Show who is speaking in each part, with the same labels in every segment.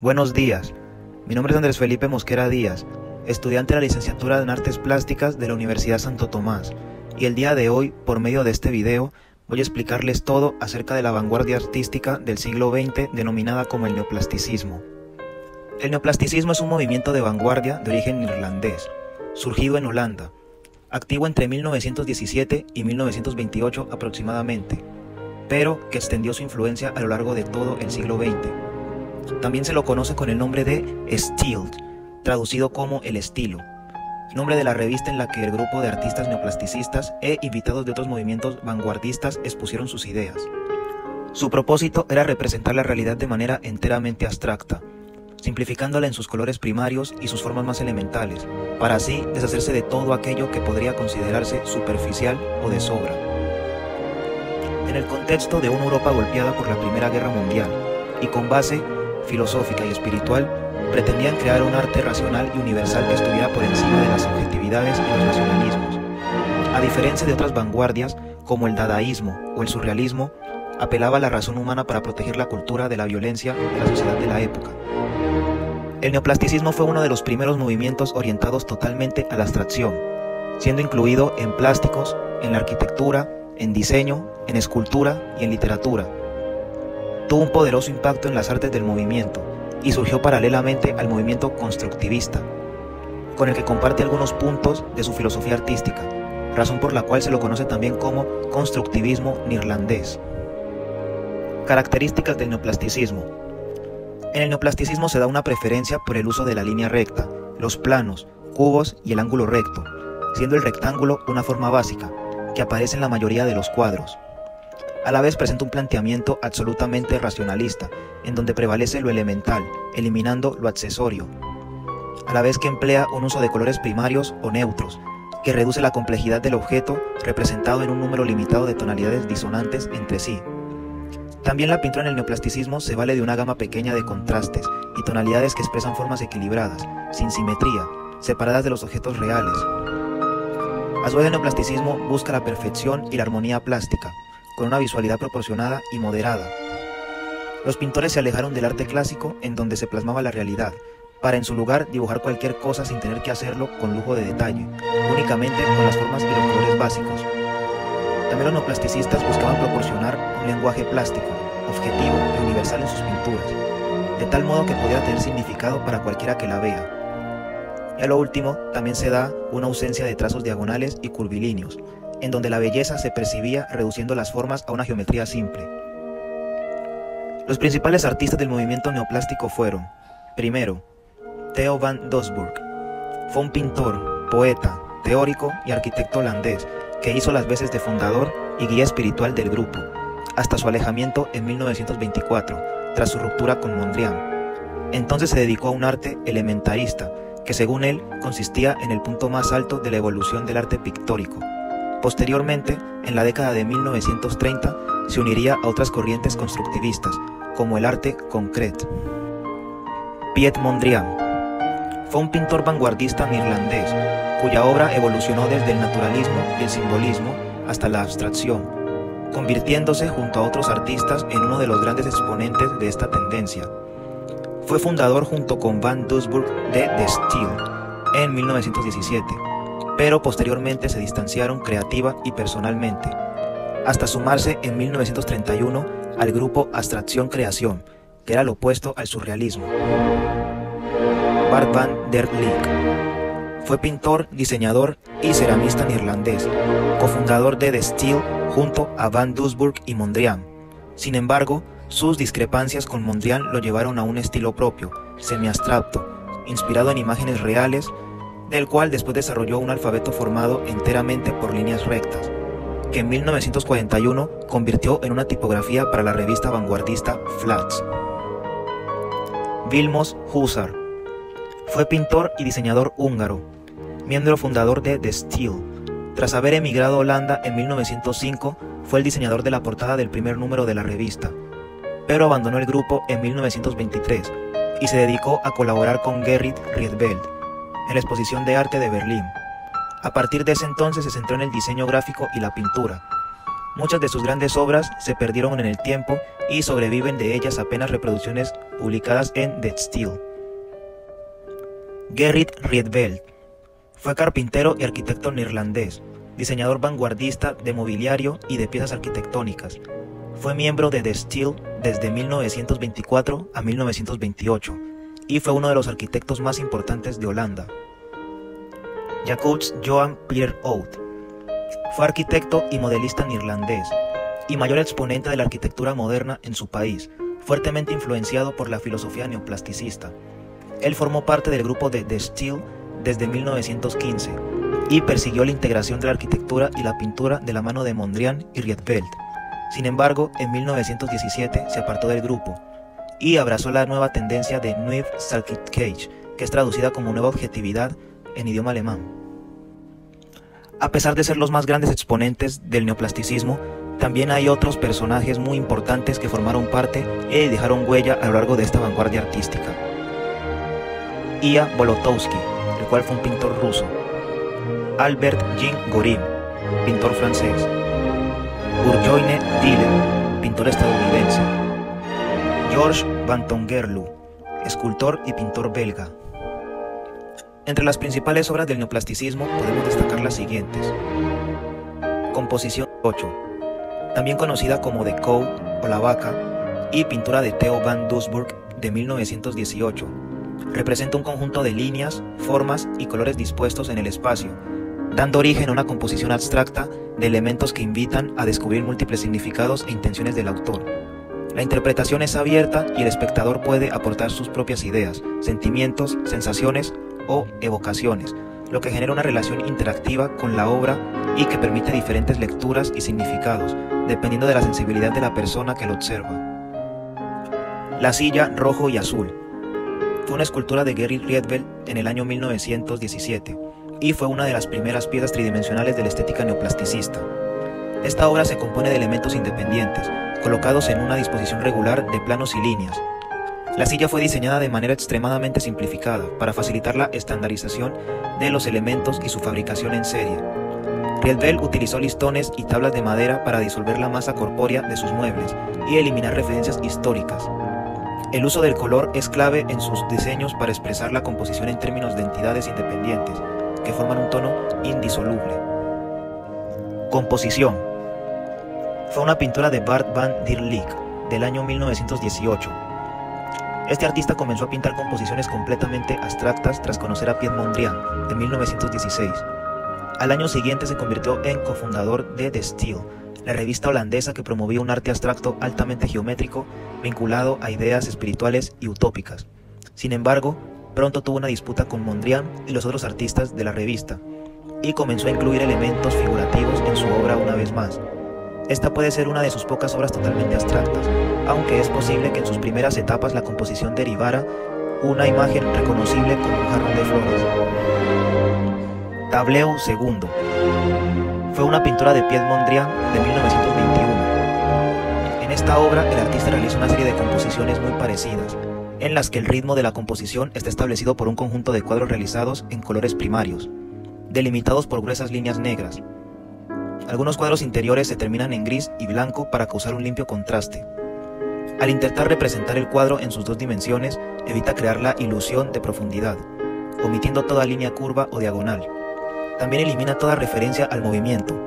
Speaker 1: Buenos días, mi nombre es Andrés Felipe Mosquera Díaz, estudiante de la licenciatura en Artes Plásticas de la Universidad Santo Tomás, y el día de hoy, por medio de este video, voy a explicarles todo acerca de la vanguardia artística del siglo XX denominada como el neoplasticismo. El neoplasticismo es un movimiento de vanguardia de origen irlandés, surgido en Holanda, activo entre 1917 y 1928 aproximadamente, pero que extendió su influencia a lo largo de todo el siglo XX. También se lo conoce con el nombre de Stijl, traducido como el estilo, nombre de la revista en la que el grupo de artistas neoplasticistas e invitados de otros movimientos vanguardistas expusieron sus ideas. Su propósito era representar la realidad de manera enteramente abstracta, simplificándola en sus colores primarios y sus formas más elementales, para así deshacerse de todo aquello que podría considerarse superficial o de sobra. En el contexto de una Europa golpeada por la Primera Guerra Mundial, y con base filosófica y espiritual, pretendían crear un arte racional y universal que estuviera por encima de las subjetividades y los nacionalismos. A diferencia de otras vanguardias, como el dadaísmo o el surrealismo, apelaba a la razón humana para proteger la cultura de la violencia de la sociedad de la época. El neoplasticismo fue uno de los primeros movimientos orientados totalmente a la abstracción, siendo incluido en plásticos, en la arquitectura, en diseño, en escultura y en literatura. Tuvo un poderoso impacto en las artes del movimiento y surgió paralelamente al movimiento constructivista, con el que comparte algunos puntos de su filosofía artística, razón por la cual se lo conoce también como constructivismo neerlandés. Características del neoplasticismo. En el neoplasticismo se da una preferencia por el uso de la línea recta, los planos, cubos y el ángulo recto, siendo el rectángulo una forma básica, que aparece en la mayoría de los cuadros. A la vez presenta un planteamiento absolutamente racionalista, en donde prevalece lo elemental, eliminando lo accesorio. A la vez que emplea un uso de colores primarios o neutros, que reduce la complejidad del objeto representado en un número limitado de tonalidades disonantes entre sí. También la pintura en el neoplasticismo se vale de una gama pequeña de contrastes y tonalidades que expresan formas equilibradas, sin simetría, separadas de los objetos reales. A su vez el neoplasticismo busca la perfección y la armonía plástica, con una visualidad proporcionada y moderada. Los pintores se alejaron del arte clásico en donde se plasmaba la realidad, para en su lugar dibujar cualquier cosa sin tener que hacerlo con lujo de detalle, únicamente con las formas y los colores básicos. También los neoplasticistas buscaban proporcionar un lenguaje plástico, objetivo y universal en sus pinturas, de tal modo que pudiera tener significado para cualquiera que la vea. Y a lo último, también se da una ausencia de trazos diagonales y curvilíneos, en donde la belleza se percibía reduciendo las formas a una geometría simple. Los principales artistas del movimiento neoplástico fueron: primero, Theo van Doesburg. Fue un pintor, poeta, teórico y arquitecto holandés que hizo las veces de fundador y guía espiritual del grupo, hasta su alejamiento en 1924, tras su ruptura con Mondrian. Entonces se dedicó a un arte elementarista, que según él consistía en el punto más alto de la evolución del arte pictórico. Posteriormente, en la década de 1930, se uniría a otras corrientes constructivistas, como el arte concret. Piet Mondrian fue un pintor vanguardista neerlandés, cuya obra evolucionó desde el naturalismo y el simbolismo hasta la abstracción, convirtiéndose junto a otros artistas en uno de los grandes exponentes de esta tendencia. Fue fundador junto con Van Doesburg de De Stijl en 1917, pero posteriormente se distanciaron creativa y personalmente, hasta sumarse en 1931 al grupo Abstracción Creación, que era lo opuesto al surrealismo. Bart van der Leek fue pintor, diseñador y ceramista neerlandés, cofundador de De Stijl junto a Van Doesburg y Mondrian. Sin embargo, sus discrepancias con Mondrian lo llevaron a un estilo propio, semi-abstracto, inspirado en imágenes reales, del cual después desarrolló un alfabeto formado enteramente por líneas rectas, que en 1941 convirtió en una tipografía para la revista vanguardista Flats. Vilmos Huszár fue pintor y diseñador húngaro, miembro fundador de De Stijl. Tras haber emigrado a Holanda en 1905, fue el diseñador de la portada del primer número de la revista, pero abandonó el grupo en 1923 y se dedicó a colaborar con Gerrit Rietveld en la Exposición de Arte de Berlín. A partir de ese entonces se centró en el diseño gráfico y la pintura. Muchas de sus grandes obras se perdieron en el tiempo y sobreviven de ellas apenas reproducciones publicadas en The Steel. Gerrit Rietveld fue carpintero y arquitecto neerlandés, diseñador vanguardista de mobiliario y de piezas arquitectónicas. Fue miembro de The Steel desde 1924 a 1928 y fue uno de los arquitectos más importantes de Holanda. Jacobs Johan Pierre Oud fue arquitecto y modelista neerlandés y mayor exponente de la arquitectura moderna en su país, fuertemente influenciado por la filosofía neoplasticista. Él formó parte del grupo de The Steel desde 1915 y persiguió la integración de la arquitectura y la pintura de la mano de Mondrian y Rietveld. Sin embargo, en 1917 se apartó del grupo y abrazó la nueva tendencia de Neue Sachlichkeit, que es traducida como nueva objetividad en idioma alemán. A pesar de ser los más grandes exponentes del neoplasticismo, también hay otros personajes muy importantes que formaron parte y dejaron huella a lo largo de esta vanguardia artística. Ia Bolotowski, el cual fue un pintor ruso. Albert Jean Gorim, pintor francés. Bourgogne Diller, pintor estadounidense. George Van Tongerloo, escultor y pintor belga. Entre las principales obras del neoplasticismo podemos destacar las siguientes. Composición 8, también conocida como The Cow o La Vaca, y pintura de Theo van Doesburg de 1918. Representa un conjunto de líneas, formas y colores dispuestos en el espacio, dando origen a una composición abstracta de elementos que invitan a descubrir múltiples significados e intenciones del autor. La interpretación es abierta y el espectador puede aportar sus propias ideas, sentimientos, sensaciones o evocaciones, lo que genera una relación interactiva con la obra y que permite diferentes lecturas y significados, dependiendo de la sensibilidad de la persona que lo observa. La silla rojo y azul fue una escultura de Gerrit Rietveld en el año 1917 y fue una de las primeras piezas tridimensionales de la estética neoplasticista. Esta obra se compone de elementos independientes, colocados en una disposición regular de planos y líneas. La silla fue diseñada de manera extremadamente simplificada para facilitar la estandarización de los elementos y su fabricación en serie. Rietveld utilizó listones y tablas de madera para disolver la masa corpórea de sus muebles y eliminar referencias históricas. El uso del color es clave en sus diseños para expresar la composición en términos de entidades independientes, que forman un tono indisoluble. Composición. Fue una pintura de Bart van der Leek del año 1918. Este artista comenzó a pintar composiciones completamente abstractas tras conocer a Piet Mondrian en 1916. Al año siguiente se convirtió en cofundador de The Steel, la revista holandesa que promovía un arte abstracto altamente geométrico vinculado a ideas espirituales y utópicas. Sin embargo, pronto tuvo una disputa con Mondrian y los otros artistas de la revista, y comenzó a incluir elementos figurativos en su obra una vez más. Esta puede ser una de sus pocas obras totalmente abstractas, aunque es posible que en sus primeras etapas la composición derivara una imagen reconocible como un jarrón de flores. Tableu II. Fue una pintura de Piet Mondrian de 1921. En esta obra, el artista realiza una serie de composiciones muy parecidas, en las que el ritmo de la composición está establecido por un conjunto de cuadros realizados en colores primarios, delimitados por gruesas líneas negras. Algunos cuadros interiores se terminan en gris y blanco para causar un limpio contraste. Al intentar representar el cuadro en sus dos dimensiones, evita crear la ilusión de profundidad, omitiendo toda línea curva o diagonal. También elimina toda referencia al movimiento.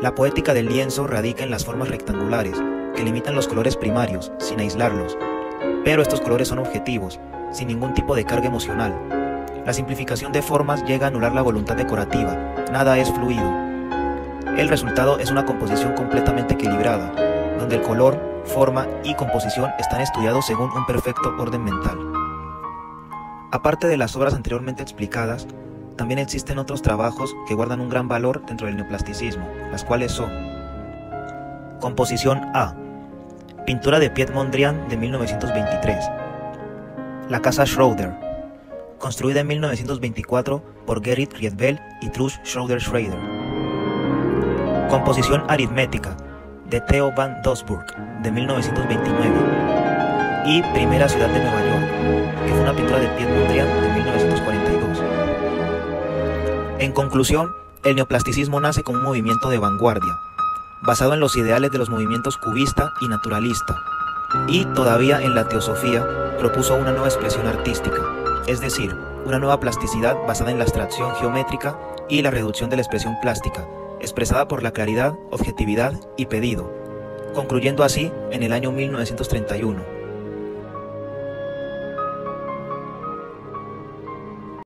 Speaker 1: La poética del lienzo radica en las formas rectangulares, que limitan los colores primarios, sin aislarlos. Pero estos colores son objetivos, sin ningún tipo de carga emocional. La simplificación de formas llega a anular la voluntad decorativa, nada es fluido. El resultado es una composición completamente equilibrada, donde el color, forma y composición están estudiados según un perfecto orden mental. Aparte de las obras anteriormente explicadas, también existen otros trabajos que guardan un gran valor dentro del neoplasticismo, las cuales son: Composición A. Pintura de Piet Mondrian de 1923. La Casa Schroeder, construida en 1924 por Gerrit Rietveld y Truls Schroeder. Composición aritmética de Theo van Doesburg de 1929 y Primera Ciudad de Nueva York, que fue una pintura de Piet Mondrian de 1942. En conclusión, el neoplasticismo nace como un movimiento de vanguardia, basado en los ideales de los movimientos cubista y naturalista. Y todavía en la teosofía propuso una nueva expresión artística, es decir, una nueva plasticidad basada en la abstracción geométrica y la reducción de la expresión plástica, expresada por la claridad, objetividad y pedido, concluyendo así en el año 1931.